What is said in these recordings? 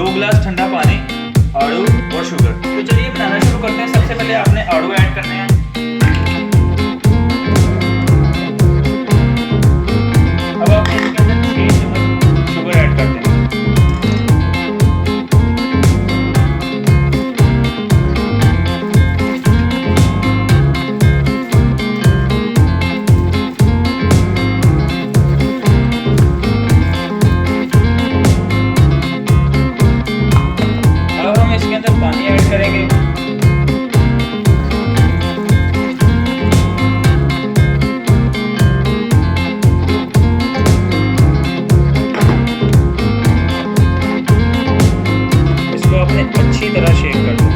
2 गिलास ठंडा पानी, आड़ू और शुगर। तो चलिए बनाना शुरू करते हैं। सबसे पहले आपने आड़ू ऐड करने हैं। अब आपने इसके अंदर 6 चम्मच शुगर ऐड कर दें। अब हम इसके अंदर पानी ऐड करेंगे। इसको आपने अच्छी तरह शेक कर दो।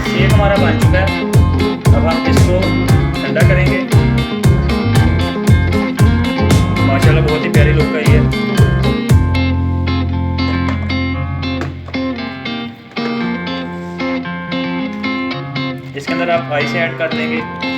शेक हमारा बन चुका है। अब हम इसको ठंडा करेंगे। माशाल्लाह बहुत ही प्यारी लुक आई है। इसके अंदर आप आइस ऐड कर देंगे।